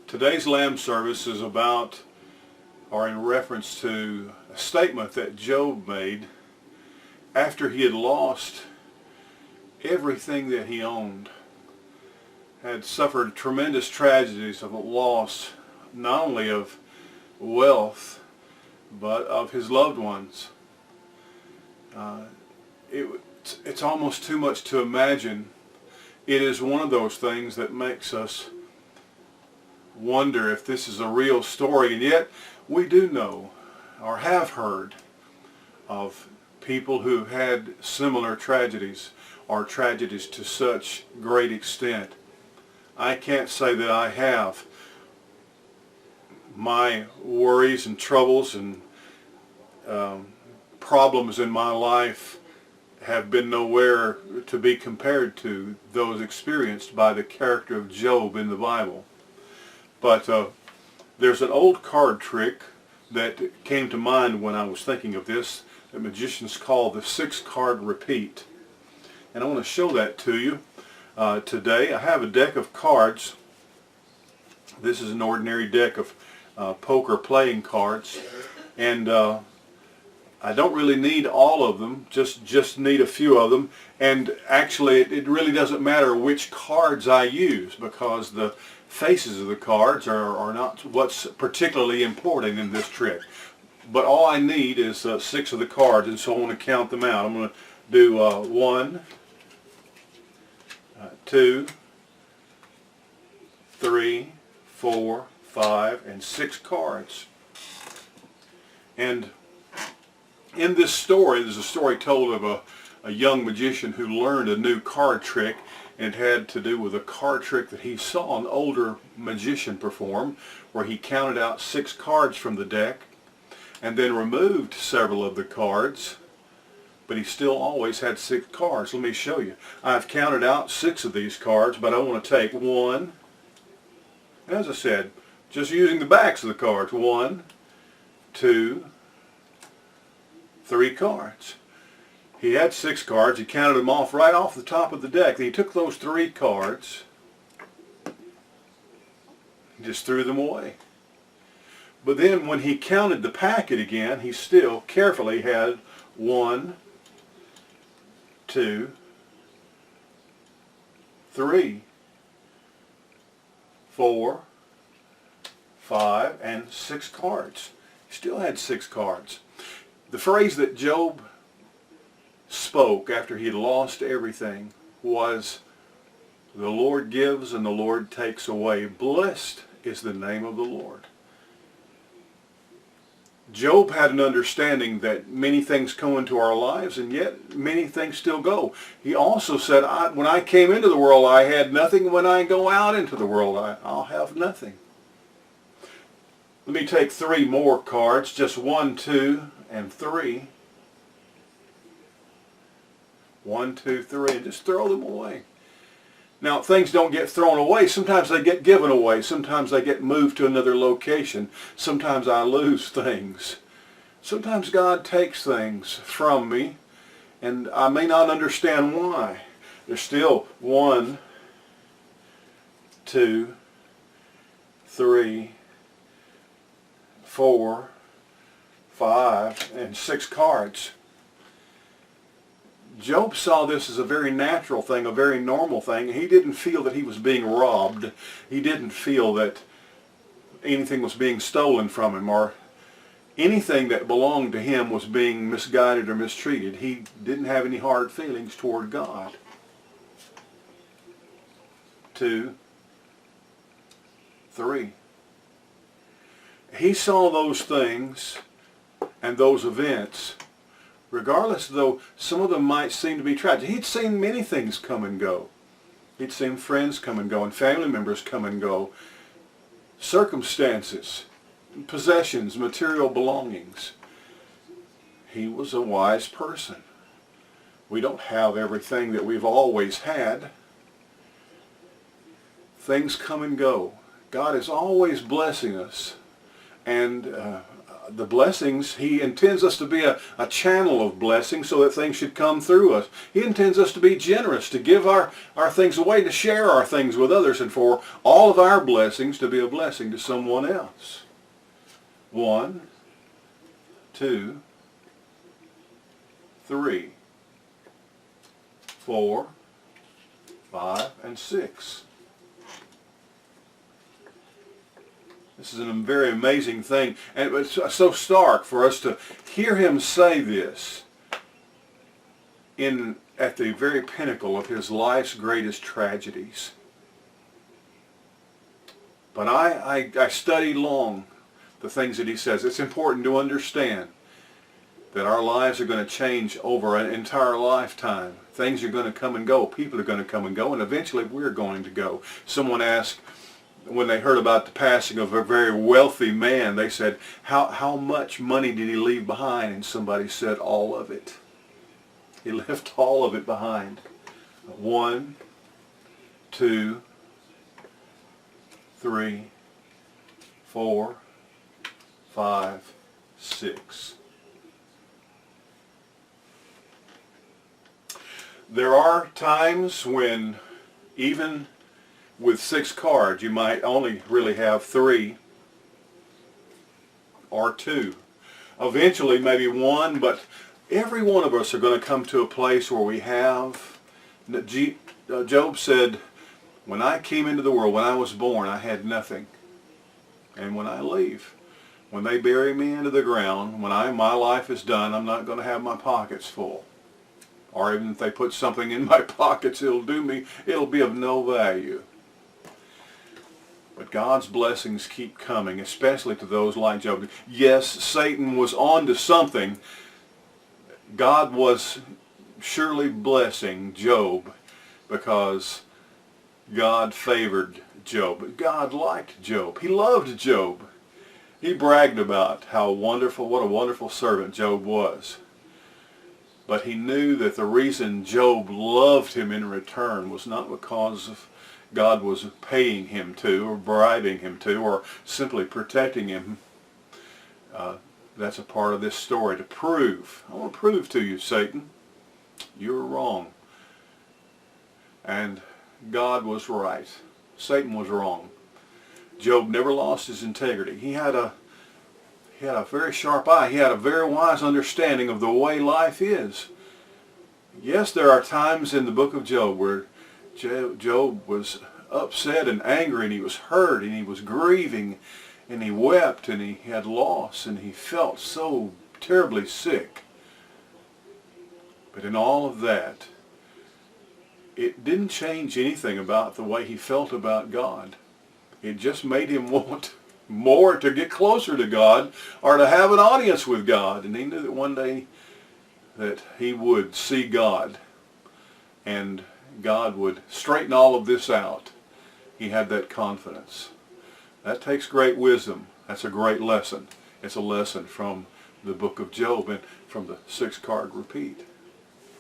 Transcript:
Today's lamb service is about, or in reference to, a statement that Job made after he had lost everything that he owned, had suffered tremendous tragedies of a loss, not only of wealth, but of his loved ones. It's almost too much to imagine. It is one of those things that makes us wonder if this is a real story, and yet we do know or have heard of people who had similar tragedies, or tragedies to such great extent. I can't say that I have. My worries and troubles and problems in my life have been nowhere to be compared to those experienced by the character of Job in the Bible. But there's an old card trick that came to mind when I was thinking of this that magicians call the 6-card repeat. And I want to show that to you today. I have a deck of cards. This is an ordinary deck of poker playing cards, and I don't really need all of them, just need a few of them. And actually it really doesn't matter which cards I use, because the faces of the cards are not what's particularly important in this trick. But all I need is 6 of the cards, and so I want to count them out. I'm going to do 1, 2, 3, 4, 5, and 6 cards. And in this story, there's a story told of a young magician who learned a new card trick, and it had to do with a card trick that he saw an older magician perform, where he counted out 6 cards from the deck and then removed several of the cards, but he still always had 6 cards. Let me show you. I've counted out 6 of these cards, but I want to take 1, as I said, just using the backs of the cards, 1, 2, 3 cards. He had 6 cards. He counted them off right off the top of the deck. Then he took those 3 cards and just threw them away. But then when he counted the packet again, he still carefully had 1, 2, 3, 4, 5, and 6 cards. He still had 6 cards. The phrase that Job spoke after he had lost everything was, "The Lord gives and the Lord takes away. Blessed is the name of the Lord." Job had an understanding that many things come into our lives, and yet many things still go. He also said, when I came into the world, I had nothing. When I go out into the world, I'll have nothing. Let me take 3 more cards, just 1, 2, and 3. 1, 2, 3, and just throw them away. Now, things don't get thrown away. Sometimes they get given away. Sometimes they get moved to another location. Sometimes I lose things. Sometimes God takes things from me, and I may not understand why. There's still 1, 2, 3, 4, 5, and 6 cards. Job saw this as a very natural thing, a very normal thing. He didn't feel that he was being robbed. He didn't feel that anything was being stolen from him, or anything that belonged to him was being misguided or mistreated. He didn't have any hard feelings toward God. 2, 3. He saw those things and those events, regardless though some of them might seem to be tragic. He'd seen many things come and go. He'd seen friends come and go, and family members come and go, circumstances, possessions, material belongings. He was a wise person. We don't have everything that we've always had. Things come and go. God is always blessing us. And the blessings, he intends us to be a channel of blessing so that things should come through us. He intends us to be generous, to give our things away, to share our things with others, and for all of our blessings to be a blessing to someone else. 1, 2, 3, 4, 5, and 6. This is a very amazing thing, and it's so stark for us to hear him say this at the very pinnacle of his life's greatest tragedies. But I studied long the things that he says. It's important to understand that our lives are going to change over an entire lifetime. Things are going to come and go. People are going to come and go, and eventually we're going to go. Someone asked, when they heard about the passing of a very wealthy man, they said, how much money did he leave behind? And somebody said, all of it. He left all of it behind. 1, 2, 3, 4, 5, 6. There are times when even with 6 cards, you might only really have 3 or 2. Eventually, maybe 1, but every one of us are going to come to a place where we have. Job said, when I came into the world, when I was born, I had nothing. And when I leave, when they bury me into the ground, when my life is done, I'm not going to have my pockets full. Or even if they put something in my pockets, it'll be of no value. But God's blessings keep coming, especially to those like Job. Yes, Satan was on to something. God was surely blessing Job because God favored Job. God liked Job. He loved Job. He bragged about what a wonderful servant Job was. But he knew that the reason Job loved him in return was not because of God was paying him to, or bribing him to, or simply protecting him. That's a part of this story to prove. I want to prove to you, Satan, you're wrong. And God was right. Satan was wrong. Job never lost his integrity. He had a very sharp eye. He had a very wise understanding of the way life is. Yes, there are times in the book of Job where Job was upset and angry, and he was hurt, and he was grieving, and he wept, and he had loss, and he felt so terribly sick. But in all of that, it didn't change anything about the way he felt about God. It just made him want more to get closer to God, or to have an audience with God. And he knew that one day that he would see God, and God would straighten all of this out. He had that confidence. That takes great wisdom. That's a great lesson. It's a lesson from the book of Job and from the 6-card repeat.